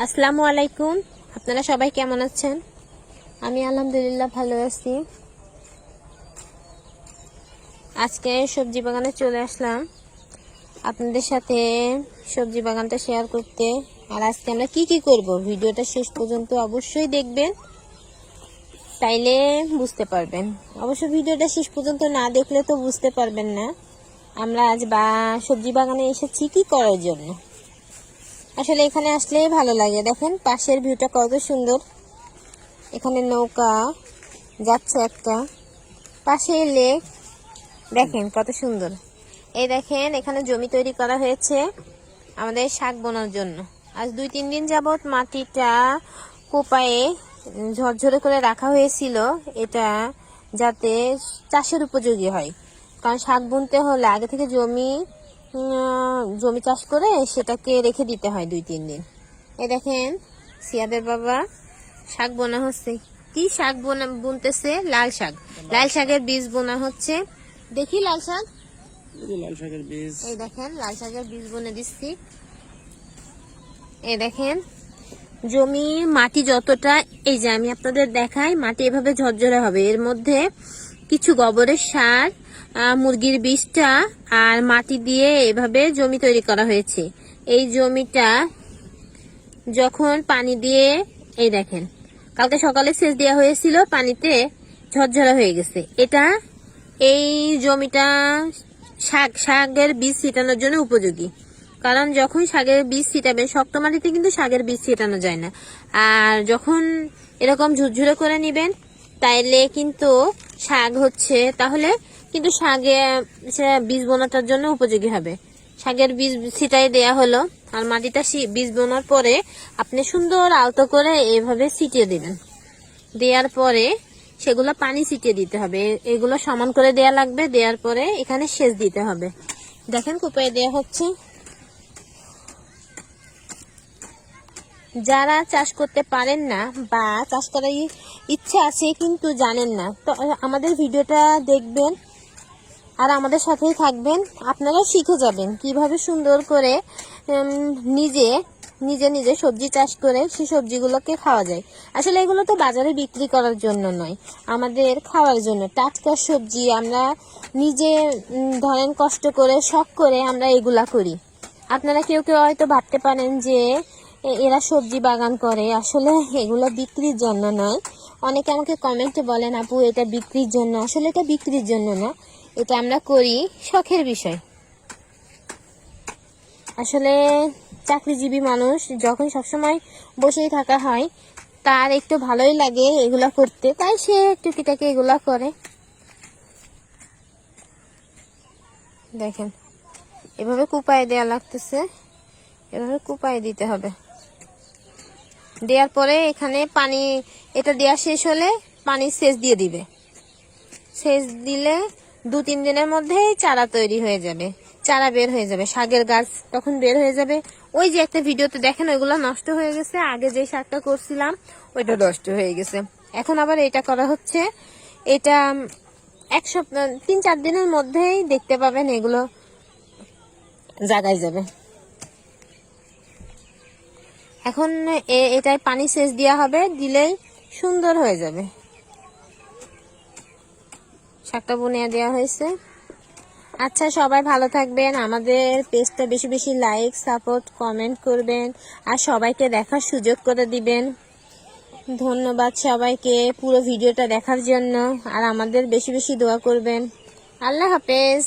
আসসালামু আলাইকুম। আপনারা সবাই কেমন আছেন? আমি আলহামদুলিল্লাহ ভালো আছি। আজকে সবজি বাগানে চলে আসলাম আপনাদের সাথে সবজি বাগানটা শেয়ার করতে। আর আজকে আমরা কি কি করব ভিডিওটা শেষ পর্যন্ত অবশ্যই দেখবেন, তাইলে বুঝতে পারবেন। অবশ্য ভিডিওটা শেষ পর্যন্ত না দেখলে তো বুঝতে পারবেন না আমরা আজ সবজি বাগানে এসেছি কি করার জন্য। আসলে এখানে আসলে ভালো লাগে। দেখেন পাশের ভিউটা কত সুন্দর। এখানে নৌকা যাচ্ছে একটা, পাশে লেক, দেখেন কত সুন্দর। এই দেখেন এখানে জমি তৈরি করা হয়েছে আমাদের শাক বোনার জন্য। আজ 2-3 দিন যাবত মাটিটা কোপায়ে ঝরঝরে করে রাখা হয়েছিল, এটা যাতে চাষের উপযোগী হয়। কারণ শাক বুনতে হলে আগে থেকে জমি চাষ করে সেটাকে রেখে দিতে হয় 2-3 দিন। এই দেখেন সিয়াদের বাবা শাক বোনা হচ্ছে। কি শাক বুনতেছে? লাল শাক। লাল শাকের বীজ বোনা হচ্ছে। দেখি লাল শাক, লাল শাকের বীজ। এই দেখেন লাল শাকের বীজ বুনে দিচ্ছি। এই দেখেন জমির মাটি যতটা, এই যে আমি আপনাদের দেখাই, মাটি এভাবে ঝরঝরে হবে। এর মধ্যে কিছু গোবরের সার, মুরগির বীজটা আর মাটি দিয়ে এভাবে জমি তৈরি করা হয়েছে। এই জমিটা যখন পানি দিয়ে, এই দেখেন কালকে সকালে সেচ দেওয়া হয়েছিল, পানিতে ঝরঝরা হয়ে গেছে। এই জমিটা শাকের বীজ ছিটানোর জন্য উপযোগী। কারণ যখন শাকের বীজ ছিটাবে, শক্ত মাটিতে কিন্তু শাকের বীজ ছিটানো যায় না। আর যখন এরকম ঝুরঝুরে করে নেবেন তাইলে কিন্তু শাক হচ্ছে, তাহলে কিন্তু শাকে বীজ বোনাটার জন্য উপযোগী হবে। শাকের বীজ ছিটাই দেয়া হলো, আর মাটিটা বীজ বোনার পরে আপনি সুন্দর আলতো করে এভাবে ছিটিয়ে দিবেন। দেওয়ার পরে সেগুলো পানি ছিটিয়ে দিতে হবে। এগুলো সমান করে দেয়া লাগবে। দেওয়ার পরে এখানে সেচ দিতে হবে। দেখেন কুপায়ে দেয়া হচ্ছে। যারা চাষ করতে পারেন না বা চাষ করার ইচ্ছা আছে কিন্তু জানেন না, তো আমাদের ভিডিওটা দেখবেন আর আমাদের সাথেই থাকবেন। আপনারাও শিখে যাবেন কিভাবে সুন্দর করে নিজে নিজে সবজি চাষ করে সেই সবজিগুলোকে খাওয়া যায়। আসলে এগুলো তো বাজারে বিক্রি করার জন্য নয়, আমাদের খাওয়ার জন্য। টাটকা সবজি আমরা নিজে ধরেন কষ্ট করে শখ করে আমরা এগুলা করি। আপনারা কেউ কেউ হয়তো ভাবতে পারেন যে এরা সবজি বাগান করে, আসলে এগুলো বিক্রির জন্য নয়। অনেকে আমাকে কমেন্টে বলেন আপু এটা বিক্রির জন্য। আসলে এটা বিক্রির জন্য না, এটা আমরা করি শখের বিষয়। আসলে চাকরিজীবী মানুষ যখন সবসময় বসেই থাকা হয়, তার একটু ভালোই লাগে এগুলা করতে, তাই সে টুকিটাকি এগুলা করে। দেখেন এভাবে কুপায়ে দেয়া লাগতেছে, এভাবে কুপায়ে দিতে হবে। দেওয়ার পরে এখানে পানি, এটা দেওয়া শেষ হলে পানি সেচ দিয়ে দিবে। সেচ দিলে 2-3 দিনের মধ্যেই চারা তৈরি হয়ে যাবে, চারা বের হয়ে যাবে, শাকের গাছ তখন বের হয়ে যাবে। ওই যে একটা ভিডিওতে দেখেন ওইগুলো নষ্ট হয়ে গেছে, আগে যে শাকটা করছিলাম ওইটা নষ্ট হয়ে গেছে। এখন আবার এটা করা হচ্ছে। এটা 3-4 দিনের মধ্যেই দেখতে পাবেন এগুলো জাগায় যাবে। এখন এটাই পানি সেচ দেওয়া হবে, দিলেই সুন্দর হয়ে যাবে। শাকটা বুনিয়ে দেওয়া হয়েছে। আচ্ছা, সবাই ভালো থাকবেন। আমাদের পেজটা বেশি বেশি লাইক, সাপোর্ট, কমেন্ট করবেন আর সবাইকে দেখার সুযোগ করে দিবেন। ধন্যবাদ সবাইকে পুরো ভিডিওটা দেখার জন্য। আর আমাদের বেশি বেশি দোয়া করবেন। আল্লাহ হাফেজ।